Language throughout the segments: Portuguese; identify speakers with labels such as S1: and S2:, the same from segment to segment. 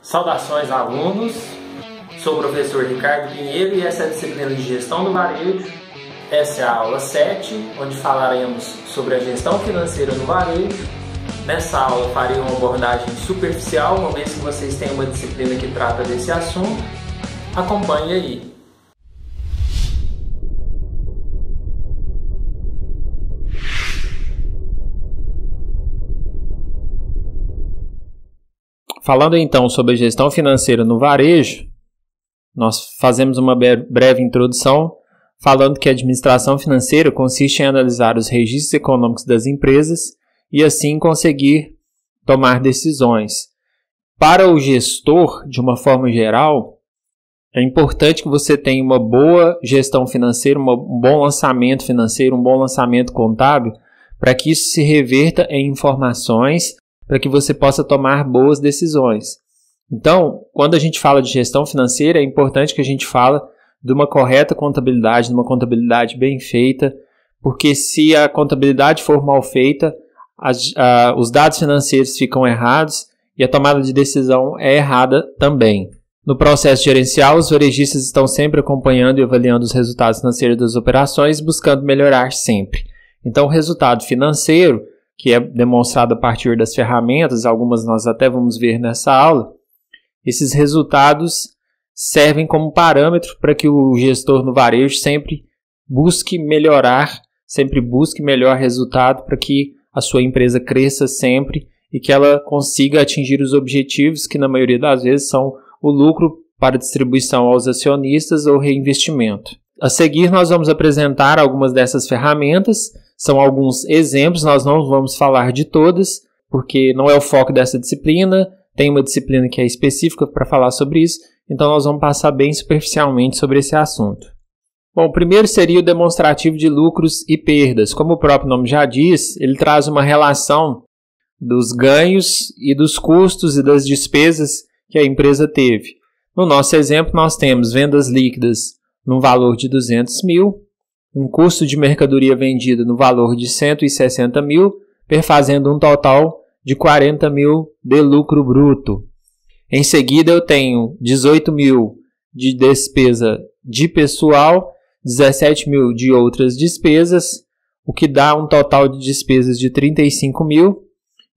S1: Saudações, alunos! Sou o professor Ricardo Pinheiro e essa é a disciplina de Gestão do Varejo. Essa é a aula 7, onde falaremos sobre a gestão financeira no varejo. Nessa aula farei uma abordagem superficial, uma vez que vocês têm uma disciplina que trata desse assunto. Acompanhe aí! Falando então sobre a gestão financeira no varejo, nós fazemos uma breve introdução falando que a administração financeira consiste em analisar os registros econômicos das empresas e assim conseguir tomar decisões. Para o gestor, de uma forma geral, é importante que você tenha uma boa gestão financeira, um bom lançamento financeiro, um bom lançamento contábil, para que isso se reverta em informações para que você possa tomar boas decisões. Então, quando a gente fala de gestão financeira, é importante que a gente fale de uma correta contabilidade, de uma contabilidade bem feita, porque se a contabilidade for mal feita, os dados financeiros ficam errados e a tomada de decisão é errada também. No processo gerencial, os varejistas estão sempre acompanhando e avaliando os resultados financeiros das operações, buscando melhorar sempre. Então, o resultado financeiro, que é demonstrado a partir das ferramentas, algumas nós até vamos ver nessa aula, esses resultados servem como parâmetro para que o gestor no varejo sempre busque melhorar, sempre busque melhor resultado para que a sua empresa cresça sempre e que ela consiga atingir os objetivos que na maioria das vezes são o lucro para distribuição aos acionistas ou reinvestimento. A seguir nós vamos apresentar algumas dessas ferramentas. São alguns exemplos, nós não vamos falar de todas, porque não é o foco dessa disciplina, tem uma disciplina que é específica para falar sobre isso, então nós vamos passar bem superficialmente sobre esse assunto. Bom, o primeiro seria o demonstrativo de lucros e perdas. Como o próprio nome já diz, ele traz uma relação dos ganhos e dos custos e das despesas que a empresa teve. No nosso exemplo, nós temos vendas líquidas no valor de 200 mil, um custo de mercadoria vendida no valor de 160 mil, perfazendo um total de 40 mil de lucro bruto. Em seguida, eu tenho 18 mil de despesa de pessoal, 17 mil de outras despesas, o que dá um total de despesas de 35 mil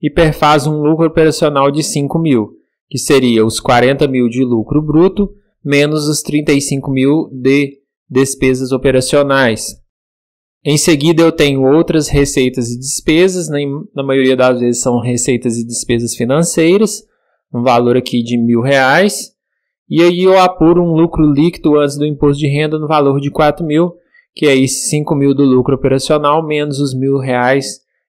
S1: e perfaz um lucro operacional de 5 mil, que seria os 40 mil de lucro bruto menos os 35 mil de despesas operacionais. Em seguida, eu tenho outras receitas e despesas, na maioria das vezes são receitas e despesas financeiras, um valor aqui de R$1.000, e aí eu apuro um lucro líquido antes do imposto de renda no valor de 4 mil, que é esses 5 mil do lucro operacional, menos os R$1.000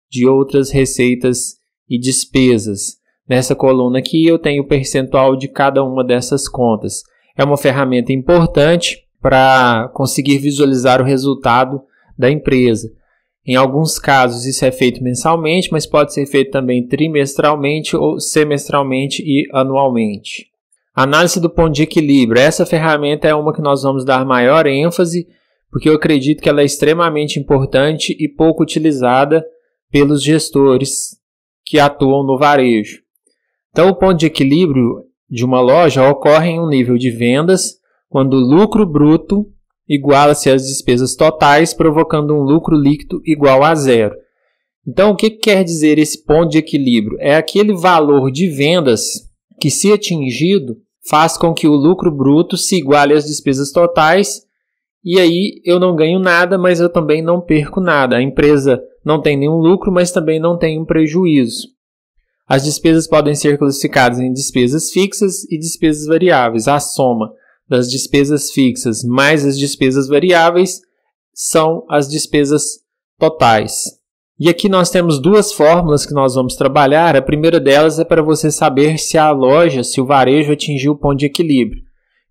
S1: de outras receitas e despesas. Nessa coluna aqui eu tenho o percentual de cada uma dessas contas. É uma ferramenta importante para conseguir visualizar o resultado da empresa. Em alguns casos isso é feito mensalmente, mas pode ser feito também trimestralmente ou semestralmente e anualmente. Análise do ponto de equilíbrio. Essa ferramenta é uma que nós vamos dar maior ênfase, porque eu acredito que ela é extremamente importante e pouco utilizada pelos gestores que atuam no varejo. Então, o ponto de equilíbrio de uma loja ocorre em um nível de vendas quando o lucro bruto iguala-se às despesas totais, provocando um lucro líquido igual a zero. Então, o que quer dizer esse ponto de equilíbrio? É aquele valor de vendas que, se atingido, faz com que o lucro bruto se iguale às despesas totais, e aí eu não ganho nada, mas eu também não perco nada. A empresa não tem nenhum lucro, mas também não tem um prejuízo. As despesas podem ser classificadas em despesas fixas e despesas variáveis. A soma das despesas fixas mais as despesas variáveis são as despesas totais. E aqui nós temos duas fórmulas que nós vamos trabalhar. A primeira delas é para você saber se a loja, se o varejo atingiu o ponto de equilíbrio.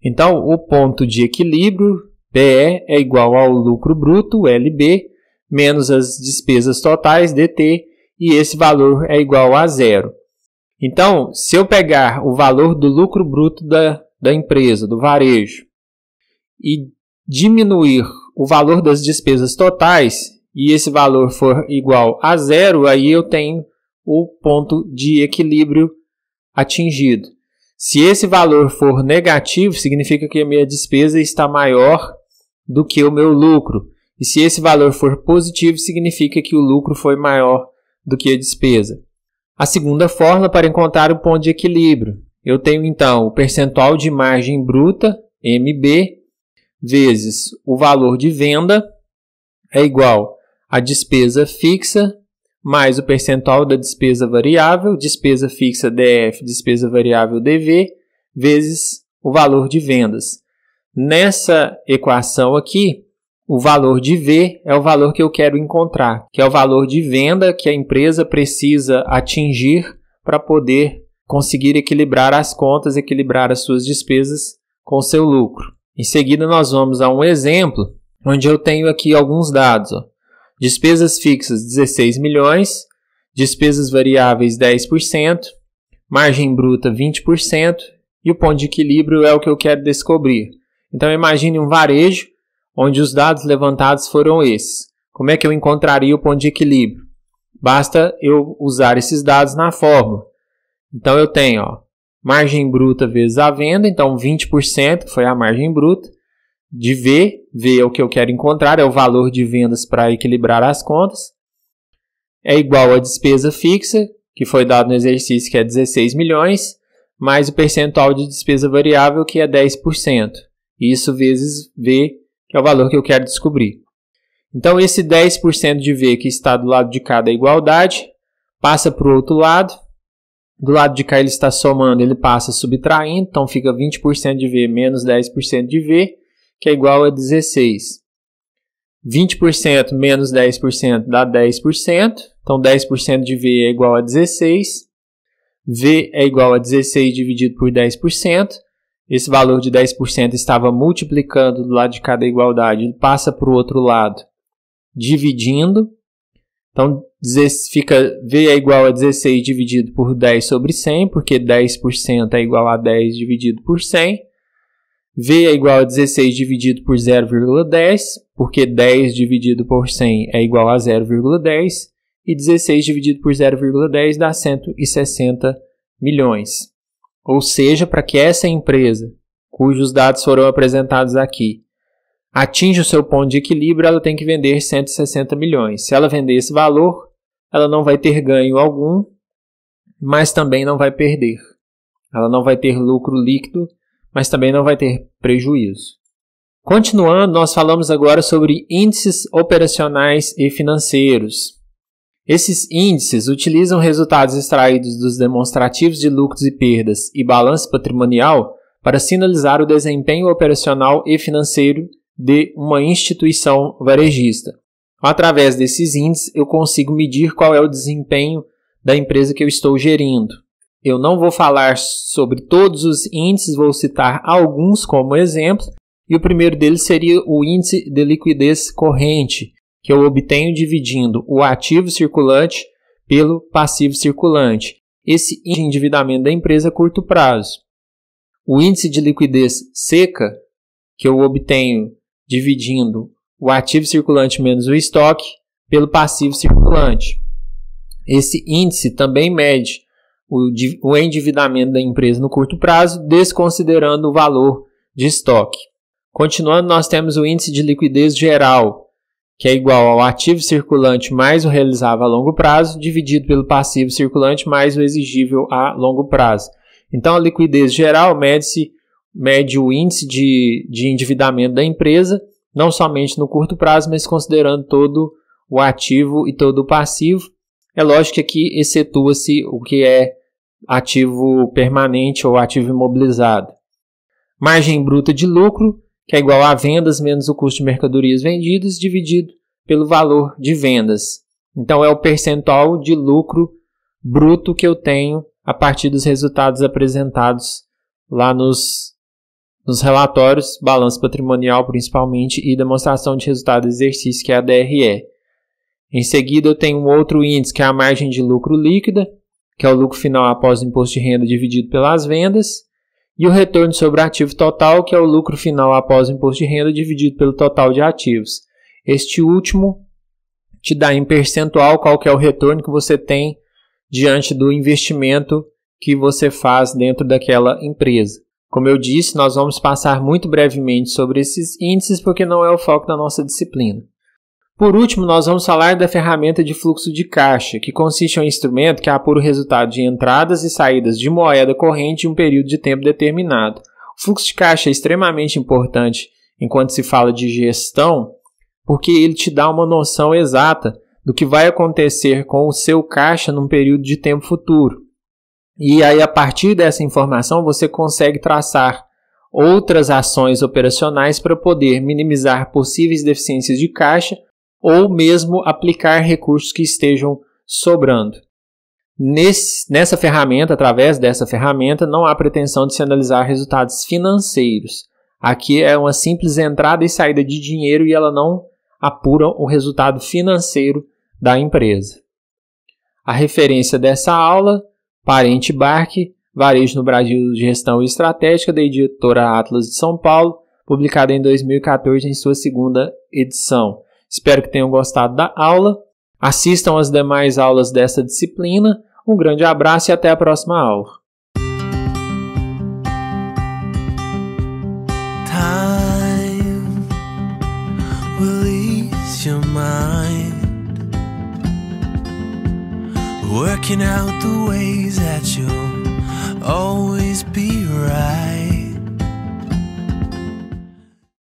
S1: Então, o ponto de equilíbrio, PE, é igual ao lucro bruto, LB, menos as despesas totais, DT, e esse valor é igual a zero. Então, se eu pegar o valor do lucro bruto da empresa, do varejo, e diminuir o valor das despesas totais, e esse valor for igual a zero, aí eu tenho o ponto de equilíbrio atingido. Se esse valor for negativo, significa que a minha despesa está maior do que o meu lucro. E se esse valor for positivo, significa que o lucro foi maior do que a despesa. A segunda fórmula para encontrar o ponto de equilíbrio. Eu tenho então o percentual de margem bruta, MB, vezes o valor de venda, é igual a despesa fixa, mais o percentual da despesa variável, despesa fixa DF, despesa variável DV, vezes o valor de vendas. Nessa equação aqui, o valor de V é o valor que eu quero encontrar, que é o valor de venda que a empresa precisa atingir para poder conseguir equilibrar as contas, equilibrar as suas despesas com o seu lucro. Em seguida, nós vamos a um exemplo, onde eu tenho aqui alguns dados. Despesas fixas, 16 milhões, despesas variáveis, 10%, margem bruta, 20%, e o ponto de equilíbrio é o que eu quero descobrir. Então, imagine um varejo, onde os dados levantados foram esses. Como é que eu encontraria o ponto de equilíbrio? Basta eu usar esses dados na fórmula. Então, eu tenho margem bruta vezes a venda, então 20% que foi a margem bruta, de V é o que eu quero encontrar, é o valor de vendas para equilibrar as contas, é igual a despesa fixa, que foi dado no exercício, que é 16 milhões, mais o percentual de despesa variável, que é 10%. Isso vezes V, que é o valor que eu quero descobrir. Então, esse 10% de V que está do lado de cá da igualdade, passa para o outro lado. Do lado de cá ele está somando, ele passa subtraindo, então fica 20% de V menos 10% de V, que é igual a 16. 20% menos 10% dá 10%, então 10% de V é igual a 16. V é igual a 16 dividido por 10%. Esse valor de 10% estava multiplicando do lado de cada igualdade, ele passa para o outro lado, dividindo. Então, fica V é igual a 16 dividido por 10 sobre 100, porque 10% é igual a 10 dividido por 100. V é igual a 16 dividido por 0,10, porque 10 dividido por 100 é igual a 0,10. E 16 dividido por 0,10 dá 160 milhões. Ou seja, para que essa empresa, cujos dados foram apresentados aqui, atinja o seu ponto de equilíbrio, ela tem que vender 160 milhões. Se ela vender esse valor, ela não vai ter ganho algum, mas também não vai perder. Ela não vai ter lucro líquido, mas também não vai ter prejuízo. Continuando, nós falamos agora sobre índices operacionais e financeiros. Esses índices utilizam resultados extraídos dos demonstrativos de lucros e perdas e balanço patrimonial para sinalizar o desempenho operacional e financeiro de uma instituição varejista. Através desses índices, eu consigo medir qual é o desempenho da empresa que eu estou gerindo. Eu não vou falar sobre todos os índices, vou citar alguns como exemplo, e o primeiro deles seria o índice de liquidez corrente, que eu obtenho dividindo o ativo circulante pelo passivo circulante. Esse índice de endividamento da empresa a curto prazo. O índice de liquidez seca, que eu obtenho dividindo o ativo circulante menos o estoque pelo passivo circulante. Esse índice também mede o endividamento da empresa no curto prazo, desconsiderando o valor de estoque. Continuando, nós temos o índice de liquidez geral, que é igual ao ativo circulante mais o realizável a longo prazo, dividido pelo passivo circulante mais o exigível a longo prazo. Então, a liquidez geral mede o índice de endividamento da empresa, não somente no curto prazo, mas considerando todo o ativo e todo o passivo. É lógico que aqui excetua-se o que é ativo permanente ou ativo imobilizado. Margem bruta de lucro, que é igual a vendas menos o custo de mercadorias vendidas, dividido pelo valor de vendas. Então, é o percentual de lucro bruto que eu tenho a partir dos resultados apresentados lá nos relatórios, balanço patrimonial principalmente, e demonstração de resultado do exercício, que é a DRE. Em seguida, eu tenho um outro índice, que é a margem de lucro líquida, que é o lucro final após o imposto de renda dividido pelas vendas, e o retorno sobre ativo total, que é o lucro final após o imposto de renda dividido pelo total de ativos. Este último te dá em percentual qual que é o retorno que você tem diante do investimento que você faz dentro daquela empresa. Como eu disse, nós vamos passar muito brevemente sobre esses índices porque não é o foco da nossa disciplina. Por último, nós vamos falar da ferramenta de fluxo de caixa, que consiste em um instrumento que apura o resultado de entradas e saídas de moeda corrente em um período de tempo determinado. O fluxo de caixa é extremamente importante enquanto se fala de gestão, porque ele te dá uma noção exata do que vai acontecer com o seu caixa num período de tempo futuro. E aí, a partir dessa informação, você consegue traçar outras ações operacionais para poder minimizar possíveis deficiências de caixa ou mesmo aplicar recursos que estejam sobrando. Nessa ferramenta, através dessa ferramenta, não há pretensão de se analisar resultados financeiros. Aqui é uma simples entrada e saída de dinheiro e ela não apura o resultado financeiro da empresa. A referência dessa aula, Parente Barc, Varejo no Brasil, Gestão Estratégica, da editora Atlas de São Paulo, publicada em 2014 em sua segunda edição. Espero que tenham gostado da aula. Assistam as demais aulas dessa disciplina. Um grande abraço e até a próxima aula.
S2: Time will ease your mind, working out the ways that you'll always be right.